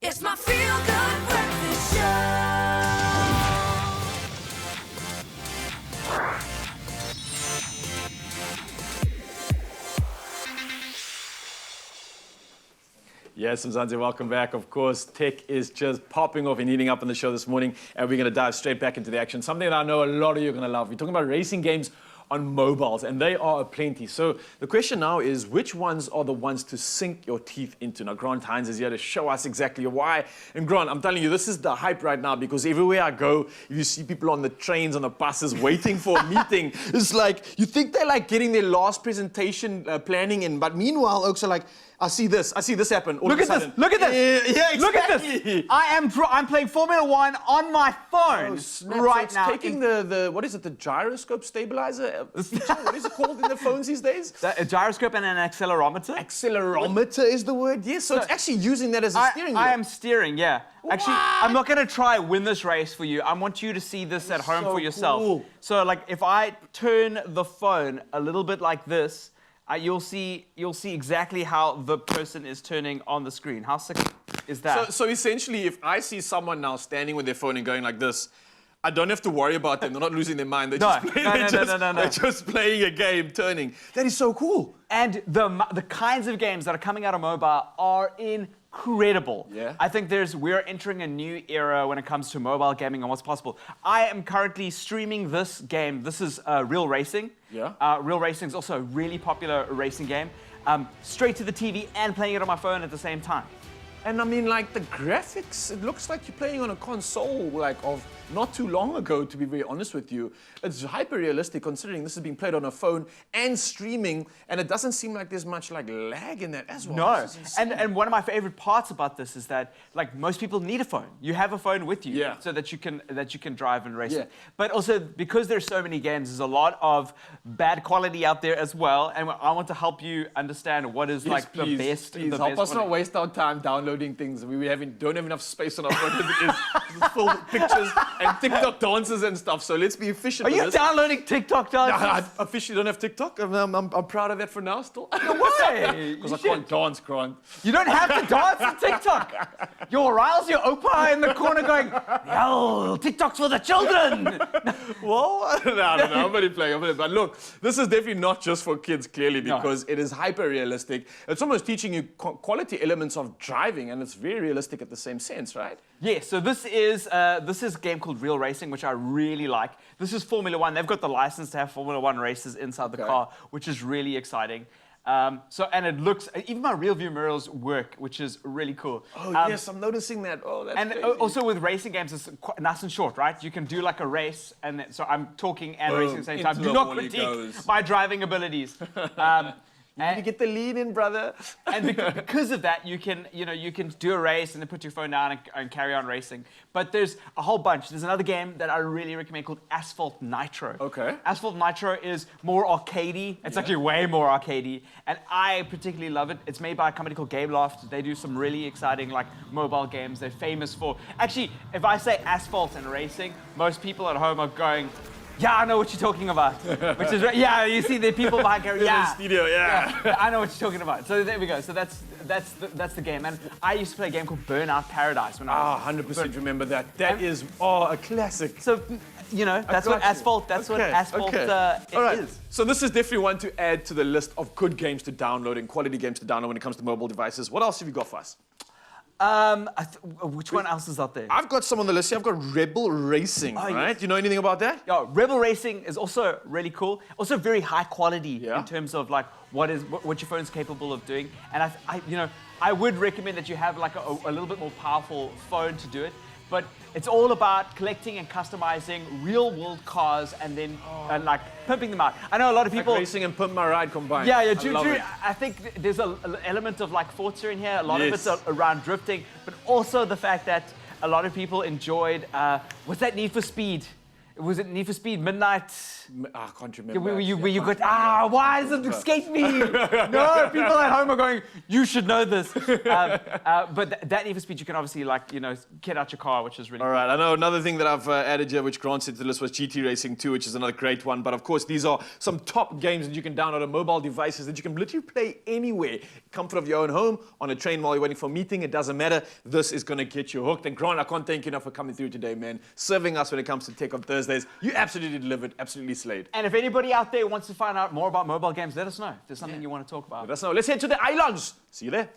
It's my feel-good breakfast show. Yes, Mzansi, welcome back. Of course, tech is just popping off and eating up on the show this morning, and we're going to dive straight back into the action. Something that I know a lot of you are going to love. We're talking about racing games on mobiles, and they are aplenty. So the question now is, which ones are the ones to sink your teeth into? Now, Grant Hines is here to show us exactly why. And Grant, I'm telling you, this is the hype right now, because everywhere I go, if you see people on the trains, on the buses, waiting for a meeting, it's like, you think they're like getting their last presentation planning in, but meanwhile, Oaks are like, I see this happen. Look at this. Look at this. Yeah, exactly. Look at this. I'm playing Formula One on my phone right now. Taking the what is it? The gyroscope stabilizer? What is it called in the phones these days? A gyroscope and an accelerometer. Accelerometer is the word. Yes. So it's actually using that as a steering wheel. I am steering. Yeah. Actually, I'm not going to try win this race for you. I want you to see this at home for yourself. Cool. So, like, if I turn the phone a little bit like this, you'll see exactly how the person is turning on the screen. How sick is that? So essentially, if I see someone now standing with their phone and going like this, I don't have to worry about them. They're not losing their mind. They're just playing a game, turning. That is so cool. And the kinds of games that are coming out of mobile are incredible. Yeah. I think we're entering a new era when it comes to mobile gaming and what's possible. I am currently streaming this game. This is Real Racing. Yeah. Real Racing is also a really popular racing game. Straight to the TV and playing it on my phone at the same time. And I mean, like, the graphics, it looks like you're playing on a console, like, of not too long ago, to be very honest with you. It's hyper-realistic, considering this is being played on a phone and streaming, and it doesn't seem like there's much, like, lag in that as well. No, and one of my favorite parts about this is that, like, most people need a phone. You have a phone with you, so that you can drive and race. But also, because there's so many games, there's a lot of bad quality out there as well, and I want to help you understand what is, like, the best. Please, help us not waste our time downloading things. We don't have enough space on our phone as it is. It's full of pictures and TikTok dances and stuff, so let's be efficient. Are you downloading TikTok dances? No, I officially don't have TikTok. I'm proud of that for now still. No way! Because I can't dance, Grant. You don't have to dance on TikTok. Your Riles, your Opa in the corner going, yo, TikTok's for the children. Well, I don't know. I'm only playing. But look, this is definitely not just for kids, clearly, because it is hyper-realistic. It's almost teaching you quality elements of driving, and it's very realistic at the same sense, right? Yeah, so this is a game called Real Racing, which I really like. This is Formula One. They've got the license to have Formula One races inside the car, which is really exciting. And it looks, even my rear view mirrors work, which is really cool. Oh, yes, I'm noticing that. Oh, that's And crazy. also with racing games, it's quite nice and short, right? You can do like a race, and so I'm talking and racing at the same time. Do not critique my driving abilities. You need to get the lead in, brother. And because of that, you can do a race and then put your phone down and carry on racing. But there's a whole bunch. There's another game that I really recommend called Asphalt Nitro. Okay. Asphalt Nitro is more arcadey. It's actually way more arcadey, and I particularly love it. It's made by a company called Gameloft. They do some really exciting like mobile games. They're famous for. Actually, if I say asphalt and racing, most people at home are going, yeah, I know what you're talking about. Which is, you see the people behind camera, In the studio, I know what you're talking about. So there we go. So that's the game. And I used to play a game called Burnout Paradise when I was 100% remember that. That is a classic. So, that's what Asphalt, All right. is. So this is definitely one to add to the list of good games to download and quality games to download when it comes to mobile devices. What else have you got for us? Which one else is out there? I've got some on the list here. I've got Rebel Racing, right? Do you know anything about that? Yeah, Rebel Racing is also really cool. Also very high quality in terms of like what your phone's capable of doing. And I would recommend that you have like a little bit more powerful phone to do it. But it's all about collecting and customizing real-world cars and then and like pimping them out. I know a lot of people... Like racing and Pimp My Ride combined. Yeah, Drew, I think there's an element of like Forza in here. A lot of it's around drifting, but also the fact that a lot of people enjoyed, what's that Need for Speed? was it Need for Speed Midnight? I can't remember. Where you actually. got, why does it escape me? No, people at home are going, you should know this. But that Need for Speed, you can obviously, like, you know, get out your car, which is really All right, I know another thing that I've added here, which Grant said to the list, was GT Racing 2, which is another great one. But of course, these are some top games that you can download on mobile devices that you can literally play anywhere. Comfort of your own home, on a train while you're waiting for a meeting, it doesn't matter. This is going to get you hooked. And Grant, I can't thank you enough for coming through today, man. Serving us when it comes to Tech on Thursdays. You absolutely delivered, absolutely slayed. And if anybody out there wants to find out more about mobile games, let us know. If there's something you want to talk about. Let us know. Let's head to the islands. See you there.